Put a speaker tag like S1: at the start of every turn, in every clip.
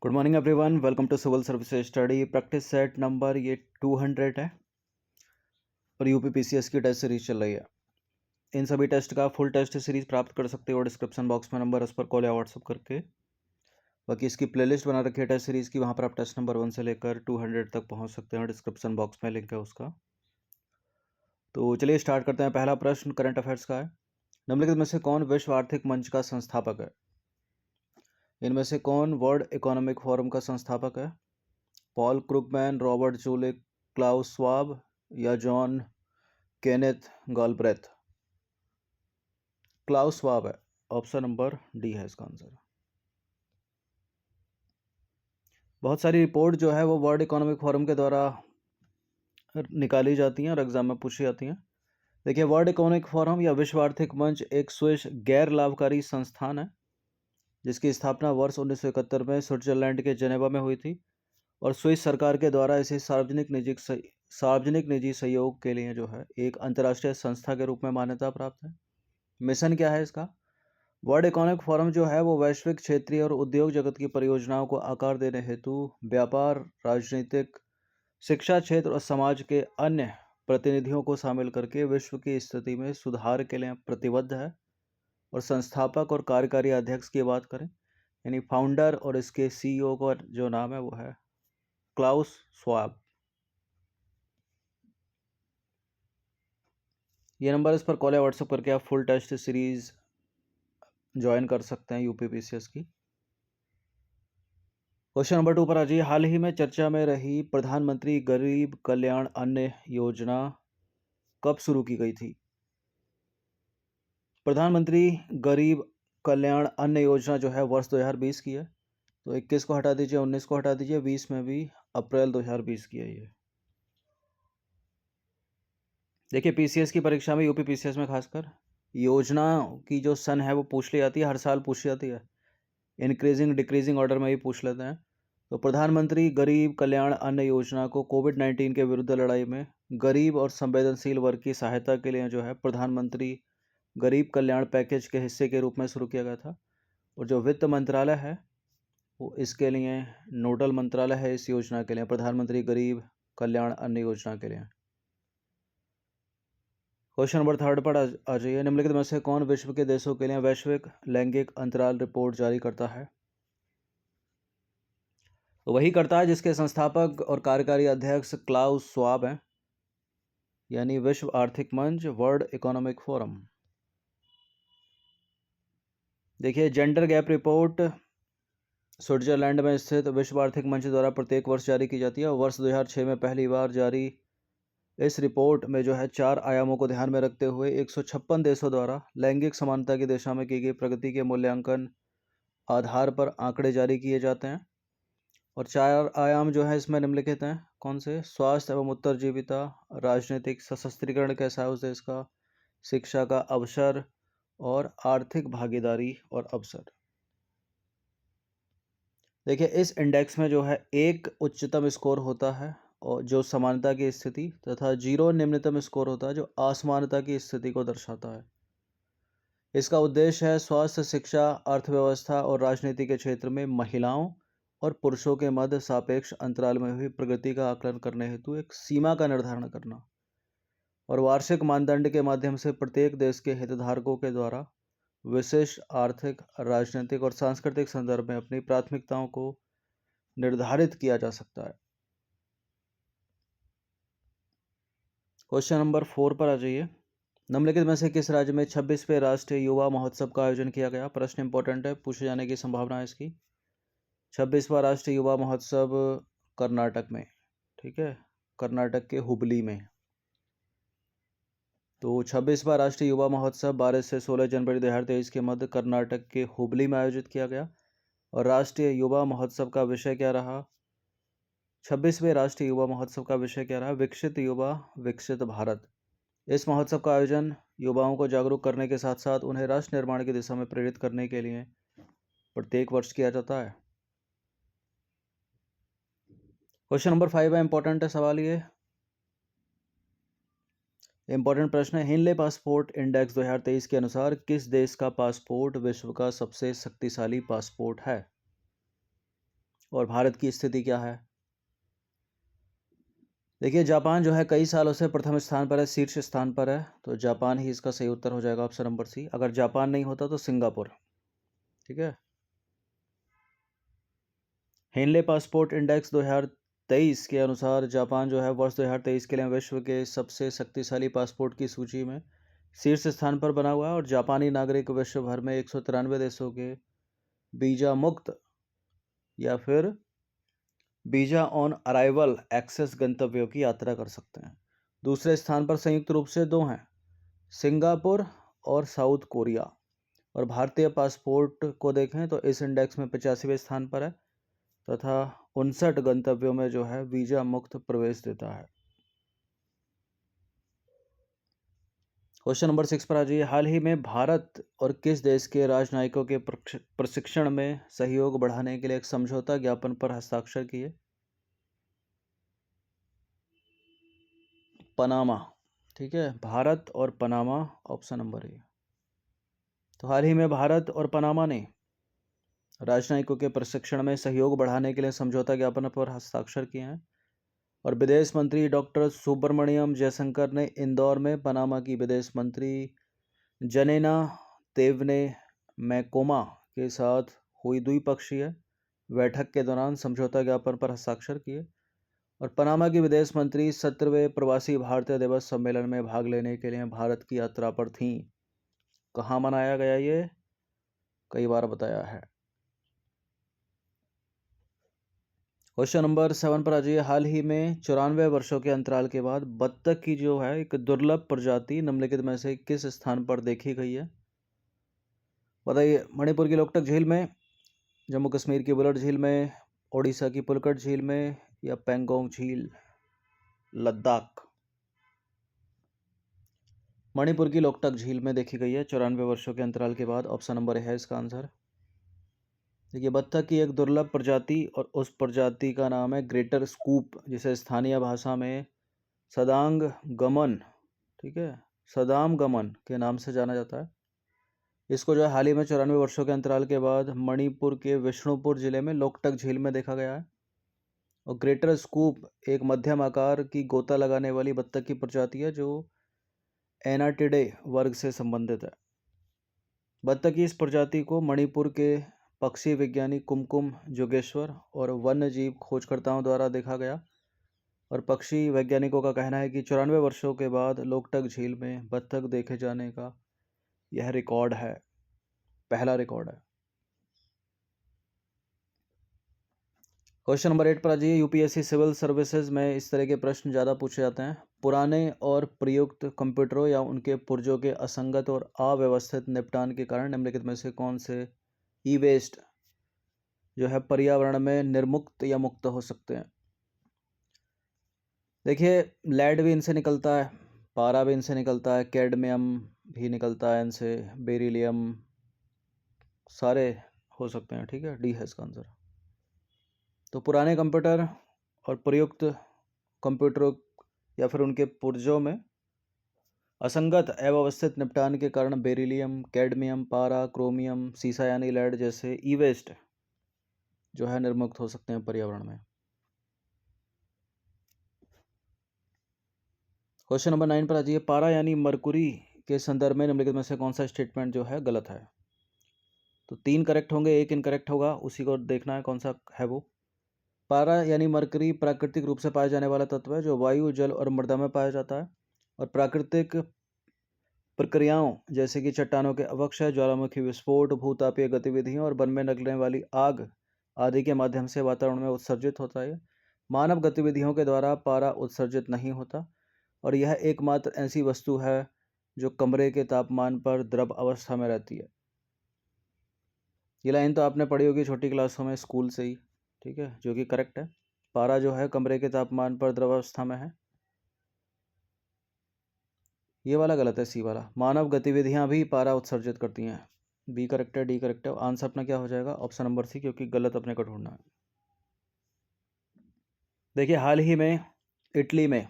S1: Good morning everyone, welcome to civil services study practice set number ये 200 है और UPPCS की टेस्ट सीरीज चल रही है। इन सभी टेस्ट का फुल टेस्ट सीरीज प्राप्त कर सकते हो डिस्क्रिप्शन बॉक्स में नंबर उस पर कॉल या व्हाट्सअप करके। बाकी इसकी प्लेलिस्ट बना रखी है टेस्ट सीरीज की, वहाँ पर आप टेस्ट नंबर 1 से लेकर 200 तक पहुँच सकते हैं। डिस्क्रिप्शन बॉक्स में लिंक है उसका। तो चलिए स्टार्ट करते हैं। पहला प्रश्न करंट अफेयर्स का है। निम्नलिखित में से कौन विश्व आर्थिक मंच का संस्थापक है? इनमें से कौन वर्ल्ड इकोनॉमिक फोरम का संस्थापक है? Paul Krugman, Robert जूलिक, Klaus swab या जॉन केनेथ गॉलब्रेथ? क्लाउस स्वाब है। ऑप्शन नंबर डी है इसका आंसर। बहुत सारी रिपोर्ट जो है वो वर्ल्ड इकोनॉमिक फोरम के द्वारा निकाली जाती हैं और एग्जाम में पूछी जाती हैं। देखिए, वर्ल्ड इकोनॉमिक फोरम या विश्व आर्थिक मंच एक स्विस गैर लाभकारी संस्थान है जिसकी स्थापना वर्ष 1971 में स्विट्जरलैंड के जेनेवा में हुई थी और स्विस सरकार के द्वारा इसे सार्वजनिक निजी सहयोग के लिए जो है एक अंतर्राष्ट्रीय संस्था के रूप में मान्यता प्राप्त है। मिशन क्या है इसका? वर्ल्ड इकोनॉमिक फोरम जो है वो वैश्विक, क्षेत्रीय और उद्योग जगत की परियोजनाओं को आकार देने हेतु व्यापार, राजनीतिक, शिक्षा क्षेत्र और समाज के अन्य प्रतिनिधियों को शामिल करके विश्व की स्थिति में सुधार के लिए प्रतिबद्ध है। और संस्थापक और कार्यकारी अध्यक्ष की बात करें, यानी फाउंडर और इसके सीईओ का जो नाम है वो है क्लाउस स्वाब। ये नंबर इस पर कॉल या व्हाट्सएप करके आप फुल टेस्ट सीरीज ज्वाइन कर सकते हैं यूपीपीसीएस की। क्वेश्चन नंबर 2 पर आ जाइए। हाल ही में चर्चा में रही प्रधानमंत्री गरीब कल्याण अन्न योजना कब शुरू की गई थी? प्रधानमंत्री गरीब कल्याण अन्न योजना जो है वर्ष 2020 की है। तो 21 को हटा दीजिए, 19 को हटा दीजिए, 20 में भी अप्रैल 2020 की है ये। देखिए, पीसीएस की परीक्षा में, यूपी पीसीएस में खासकर योजना की जो सन है वो पूछ ली जाती है, हर साल पूछ जाती है। इंक्रीजिंग डिक्रीजिंग ऑर्डर में भी पूछ लेते हैं। तो प्रधानमंत्री गरीब कल्याण अन्न योजना को कोविड-19 के विरुद्ध लड़ाई में गरीब और संवेदनशील वर्ग की सहायता के लिए जो है प्रधानमंत्री गरीब कल्याण पैकेज के हिस्से के रूप में शुरू किया गया था। और जो वित्त मंत्रालय है वो इसके लिए नोडल मंत्रालय है, इस योजना के लिए, प्रधानमंत्री गरीब कल्याण अन्न योजना के लिए। क्वेश्चन नंबर 3 पर आ जाइए। निम्नलिखित में से कौन विश्व के देशों के लिए वैश्विक लैंगिक अंतराल रिपोर्ट जारी करता है? तो वही करता है जिसके संस्थापक और कार्यकारी अध्यक्ष क्लाउस स्वाब हैं, यानी विश्व आर्थिक मंच, वर्ल्ड इकोनॉमिक फोरम। देखिए, जेंडर गैप रिपोर्ट स्विट्जरलैंड में स्थित विश्व आर्थिक मंच द्वारा प्रत्येक वर्ष जारी की जाती है और वर्ष 2006 में पहली बार जारी इस रिपोर्ट में जो है 4 आयामों को ध्यान में रखते हुए 156 देशों द्वारा लैंगिक समानता की दिशा में की गई प्रगति के मूल्यांकन आधार पर आंकड़े जारी किए जाते हैं। और 4 आयाम जो है इसमें निम्नलिखित हैं। कौन से? स्वास्थ्य एवं उत्तरजीविता, राजनीतिक सशक्तिकरण कैसा है उस देश का, शिक्षा का अवसर और आर्थिक भागीदारी और अवसर। देखिए, इस इंडेक्स में जो है 1 उच्चतम स्कोर होता है और जो समानता की स्थिति, तथा 0 निम्नतम स्कोर होता है जो असमानता की स्थिति को दर्शाता है। इसका उद्देश्य है स्वास्थ्य, शिक्षा, अर्थव्यवस्था और राजनीति के क्षेत्र में महिलाओं और पुरुषों के मध्य सापेक्ष अंतराल में हुई प्रगति का आकलन करने हेतु एक सीमा का निर्धारण करना और वार्षिक मानदंड के माध्यम से प्रत्येक देश के हितधारकों के द्वारा विशिष्ट आर्थिक, राजनीतिक और सांस्कृतिक संदर्भ में अपनी प्राथमिकताओं को निर्धारित किया जा सकता है। क्वेश्चन नंबर 4 पर आ जाइए। निम्नलिखित में से किस राज्य में 26वें राष्ट्रीय युवा महोत्सव का आयोजन किया गया? प्रश्न इंपॉर्टेंट है, पूछे जाने की संभावना है इसकी। 26वां राष्ट्रीय युवा महोत्सव कर्नाटक में, ठीक है, कर्नाटक के हुबली में। तो 26वां राष्ट्रीय युवा महोत्सव 12 से 16 जनवरी 2023 के मध्य कर्नाटक के हुबली में आयोजित किया गया। और राष्ट्रीय युवा महोत्सव का विषय क्या रहा? 26वें राष्ट्रीय युवा महोत्सव का विषय क्या रहा? विकसित युवा, विकसित भारत। इस महोत्सव का आयोजन युवाओं को जागरूक करने के साथ साथ उन्हें राष्ट्र निर्माण की दिशा में प्रेरित करने के लिए प्रत्येक वर्ष किया जाता है। क्वेश्चन नंबर 5 है, इंपॉर्टेंट है सवाल ये, इंपॉर्टेंट प्रश्न है। हिनले पासपोर्ट इंडेक्स 2023 के अनुसार किस देश का पासपोर्ट विश्व का सबसे शक्तिशाली पासपोर्ट है? और भारत की स्थिति क्या है? देखिए जापान जो है कई सालों से प्रथम स्थान पर है, शीर्ष स्थान पर है, तो जापान ही इसका सही उत्तर हो जाएगा, ऑप्शन नंबर सी। अगर जापान नहीं होता तो सिंगापुर। ठीक है। हेनले पासपोर्ट इंडेक्स 2023 के अनुसार जापान जो है वर्ष 2023 के लिए विश्व के सबसे शक्तिशाली पासपोर्ट की सूची में शीर्ष स्थान पर बना हुआ है और जापानी नागरिक विश्व भर में 193 देशों के वीजा मुक्त या फिर वीजा ऑन अराइवल एक्सेस गंतव्यों की यात्रा कर सकते हैं। दूसरे स्थान पर संयुक्त रूप से दो हैं, सिंगापुर और साउथ कोरिया। और भारतीय पासपोर्ट को देखें तो इस इंडेक्स में 85वें स्थान पर है तथा 59 गंतव्यों में जो है वीजा मुक्त प्रवेश देता है। क्वेश्चन नंबर 6 पर आ जाइए। हाल ही में भारत और किस देश के राजनयिकों के प्रशिक्षण में सहयोग बढ़ाने के लिए एक समझौता ज्ञापन पर हस्ताक्षर किए? पनामा। ठीक है, भारत और पनामा, ऑप्शन नंबर ए। तो हाल ही में भारत और पनामा ने राजनयिकों के प्रशिक्षण में सहयोग बढ़ाने के लिए समझौता ज्ञापन पर हस्ताक्षर किए हैं और विदेश मंत्री डॉक्टर सुब्रमण्यम जयशंकर ने इंदौर में पनामा की विदेश मंत्री जनेना तेवने मैकोमा के साथ हुई द्विपक्षीय बैठक के दौरान समझौता ज्ञापन पर हस्ताक्षर किए और पनामा की विदेश मंत्री 17वें प्रवासी भारतीय दिवस सम्मेलन में भाग लेने के लिए भारत की यात्रा पर थीं। कहाँ मनाया गया, ये कई बार बताया है। क्वेश्चन नंबर 7 पर आ जाइए। हाल ही में 94 वर्षों के अंतराल के बाद बत्तख की जो है एक दुर्लभ प्रजाति निम्नलिखित में से किस स्थान पर देखी गई है? बताइए। मणिपुर की लोकटक झील में, जम्मू कश्मीर की बुलट झील में, ओडिशा की पुलकट झील में या पेंगोंग झील, लद्दाख? मणिपुर की लोकटक झील में देखी गई है 94 वर्षों के अंतराल के बाद, ऑप्शन नंबर है इसका आंसर। देखिए बत्तख की एक दुर्लभ प्रजाति और उस प्रजाति का नाम है ग्रेटर स्कूप, जिसे स्थानीय भाषा में सदांग गमन, ठीक है, सदाम गमन के नाम से जाना जाता है। इसको जो है हाल ही में 94 वर्षों के अंतराल के बाद मणिपुर के विष्णुपुर जिले में लोकटक झील में देखा गया है। और ग्रेटर स्कूप एक मध्यम आकार की गोता लगाने वाली बत्तख की प्रजाति है जो एनाटिडे वर्ग से संबंधित है। बत्तख की इस प्रजाति को मणिपुर के पक्षी विज्ञानी कुमकुम जोगेश्वर और वन्य जीव खोजकर्ताओं द्वारा देखा गया और पक्षी वैज्ञानिकों का कहना है कि 94 वर्षों के बाद लोकटक झील में बत्तख देखे जाने का यह रिकॉर्ड है, पहला रिकॉर्ड है। क्वेश्चन नंबर 8 पर आ जाइए। यूपीएससी सिविल सर्विसेज में इस तरह के प्रश्न ज़्यादा पूछे जाते हैं। पुराने और प्रयुक्त कंप्यूटरों या उनके पुर्जों के असंगत और अव्यवस्थित निपटान के कारण निम्नलिखित में से कौन से ई वेस्ट जो है पर्यावरण में निर्मुक्त या मुक्त हो सकते हैं? देखिए लेड भी इनसे निकलता है, पारा भी इनसे निकलता है, कैडमियम भी निकलता है इनसे, बेरिलियम, सारे हो सकते हैं। ठीक है, डी है इसका आंसर। तो पुराने कंप्यूटर और प्रयुक्त कंप्यूटरों या फिर उनके पुर्जों में असंगत अव्यवस्थित निपटान के कारण बेरिलियम, कैडमियम, पारा, क्रोमियम, सीसा यानी लेड जैसे ई वेस्ट जो है निर्मुक्त हो सकते हैं पर्यावरण में। क्वेश्चन नंबर 9 पर आ जाइए। पारा यानी मरकुरी के संदर्भ में निम्नलिखित में से कौन सा स्टेटमेंट जो है गलत है? तो 3 करेक्ट होंगे, एक इनकरेक्ट होगा, उसी को देखना है कौन सा है वो। पारा यानी मरकरी प्राकृतिक रूप से पाया जाने वाला तत्व है जो वायु, जल और मृदा में पाया जाता है और प्राकृतिक प्रक्रियाओं जैसे कि चट्टानों के अवक्षय, ज्वालामुखी विस्फोट, भूतापीय गतिविधियों और वन में निकलने वाली आग आदि के माध्यम से वातावरण में उत्सर्जित होता है। मानव गतिविधियों के द्वारा पारा उत्सर्जित नहीं होता और यह एकमात्र ऐसी वस्तु है जो कमरे के तापमान पर द्रव अवस्था में रहती है। ये लाइन तो आपने पढ़ी होगी छोटी क्लासों में स्कूल से ही, ठीक है, जो कि करेक्ट है। पारा जो है कमरे के तापमान पर द्रव अवस्था में है। ये वाला गलत है, सी वाला। मानव गतिविधियां भी पारा उत्सर्जित करती हैं। बी करेक्ट है, डी करेक्ट है। आंसर अपना क्या हो जाएगा? ऑप्शन नंबर सी, क्योंकि गलत अपने को ढूंढना है। देखिए हाल ही में इटली में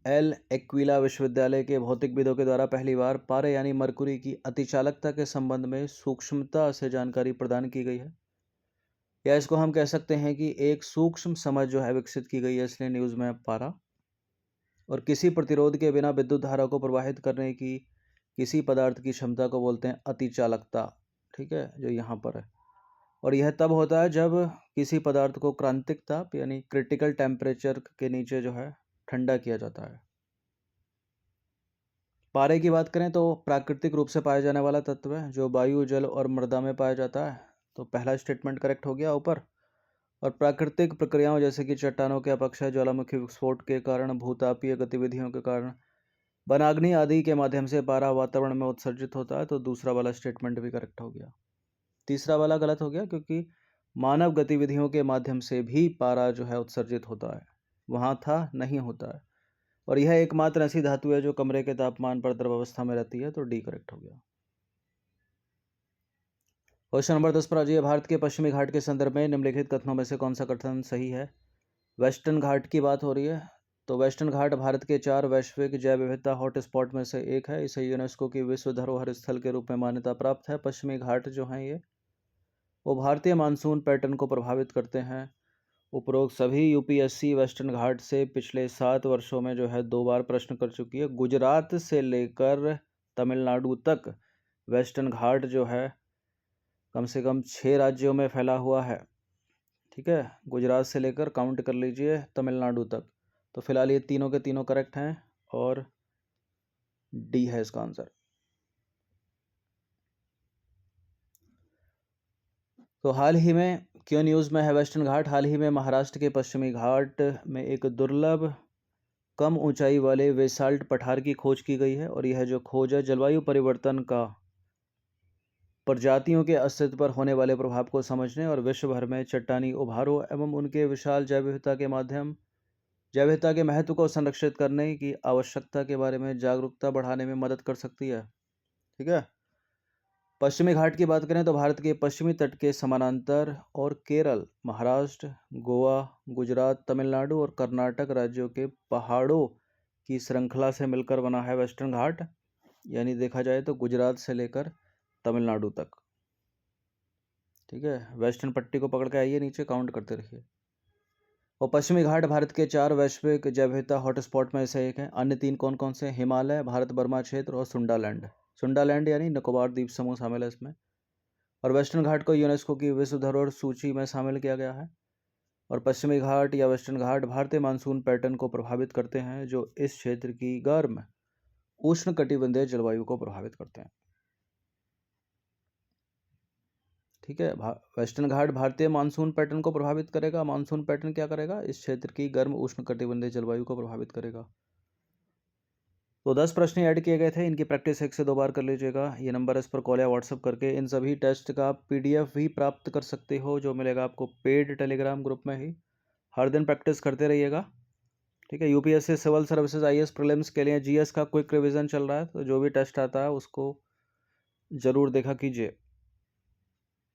S1: एल एक्विला विश्वविद्यालय के भौतिकविदों के द्वारा पहली बार पारे यानी मरकुरी की अतिचालकता के संबंध में सूक्ष्मता से जानकारी प्रदान की गई है। या इसको हम कह सकते हैं कि एक सूक्ष्म समझ जो है विकसित की गई है, इसलिए न्यूज़ में पारा। और किसी प्रतिरोध के बिना विद्युत धारा को प्रवाहित करने की किसी पदार्थ की क्षमता को बोलते हैं अतिचालकता। ठीक है, जो यहाँ पर है। और यह तब होता है जब किसी पदार्थ को क्रांतिक ताप यानी क्रिटिकल टेम्परेचर के नीचे जो है ठंडा किया जाता है। पारे की बात करें तो प्राकृतिक रूप से पाया जाने वाला तत्व है जो वायु, जल और मृदा में पाया जाता है। तो पहला स्टेटमेंट करेक्ट हो गया ऊपर। और प्राकृतिक प्रक्रियाओं जैसे कि चट्टानों के अपक्षय, ज्वालामुखी विस्फोट के कारण, भूतापीय गतिविधियों के कारण, वनाग्नि आदि के माध्यम से पारा वातावरण में उत्सर्जित होता है। तो दूसरा वाला स्टेटमेंट भी करेक्ट हो गया। तीसरा वाला गलत हो गया क्योंकि मानव गतिविधियों के माध्यम से भी पारा जो है उत्सर्जित होता है, वहाँ था नहीं होता है। और यह एकमात्र ऐसी धातु है जो कमरे के तापमान पर द्रव अवस्था में रहती है। तो डी करेक्ट हो गया। क्वेश्चन नंबर 10 पर आ जाइए। भारत के पश्चिमी घाट के संदर्भ में निम्नलिखित कथनों में से कौन सा कथन सही है? वेस्टर्न घाट की बात हो रही है। तो वेस्टर्न घाट भारत के 4 वैश्विक जैव विविधता हॉटस्पॉट में से एक है। इसे यूनेस्को की विश्व धरोहर स्थल के रूप में मान्यता प्राप्त है। पश्चिमी घाट जो हैं ये वो भारतीय मानसून पैटर्न को प्रभावित करते हैं। उपरोक्त सभी यूपीएससी वेस्टर्न घाट से पिछले 7 वर्षों में जो है 2 बार प्रश्न कर चुकी है। गुजरात से लेकर तमिलनाडु तक वेस्टर्न घाट जो है कम से कम 6 राज्यों में फैला हुआ है। ठीक है, गुजरात से लेकर काउंट कर लीजिए तमिलनाडु तक। तो फिलहाल ये तीनों के तीनों करेक्ट हैं और डी है इसका आंसर। तो हाल ही में क्यों न्यूज़ में है वेस्टर्न घाट? हाल ही में महाराष्ट्र के पश्चिमी घाट में एक दुर्लभ कम ऊंचाई वाले बेसाल्ट पठार की खोज की गई है। और यह जो खोज है जलवायु परिवर्तन का प्रजातियों के अस्तित्व पर होने वाले प्रभाव को समझने और विश्व भर में चट्टानी उभारों एवं उनके विशाल जैव विविधता के महत्व को संरक्षित करने की आवश्यकता के बारे में जागरूकता बढ़ाने में मदद कर सकती है। ठीक है, पश्चिमी घाट की बात करें तो भारत के पश्चिमी तट के समानांतर और केरल, महाराष्ट्र, गोवा, गुजरात, तमिलनाडु और कर्नाटक राज्यों के पहाड़ों की श्रृंखला से मिलकर बना है वेस्टर्न घाट। यानी देखा जाए तो गुजरात से लेकर तमिलनाडु तक। ठीक है, वेस्टर्न पट्टी को पकड़ के आइए, नीचे काउंट करते रहिए। और पश्चिमी घाट भारत के 4 वैश्विक जैव विविधता हॉटस्पॉट में से एक है। अन्य 3 कौन कौन से? हिमालय, भारत बर्मा क्षेत्र और सुंडालैंड। सुंडालैंड यानी निकोबार द्वीप समूह शामिल है इसमें। और वेस्टर्न घाट को यूनेस्को की विश्व धरोहर सूची में शामिल किया गया है। और पश्चिमी घाट या वेस्टर्न घाट भारतीय मानसून पैटर्न को प्रभावित करते हैं जो इस क्षेत्र की गर्म उष्णकटिबंधीय जलवायु को प्रभावित करते हैं। ठीक है, वेस्टर्न घाट भारतीय मानसून पैटर्न को प्रभावित करेगा। मानसून पैटर्न क्या करेगा? इस क्षेत्र की गर्म उष्णकटिबंधीय जलवायु को प्रभावित करेगा। तो 10 प्रश्न ऐड किए गए थे, इनकी प्रैक्टिस 1 से 2 बार कर लीजिएगा। ये नंबर इस पर कॉल या व्हाट्सअप करके इन सभी टेस्ट का PDF भी प्राप्त कर सकते हो, जो मिलेगा आपको पेड टेलीग्राम ग्रुप में ही। हर दिन प्रैक्टिस करते रहिएगा। ठीक है, UPSC civil services IAS prelims के लिए GS का क्विक रिवीजन चल रहा है, तो जो भी टेस्ट आता है उसको ज़रूर देखा कीजिए।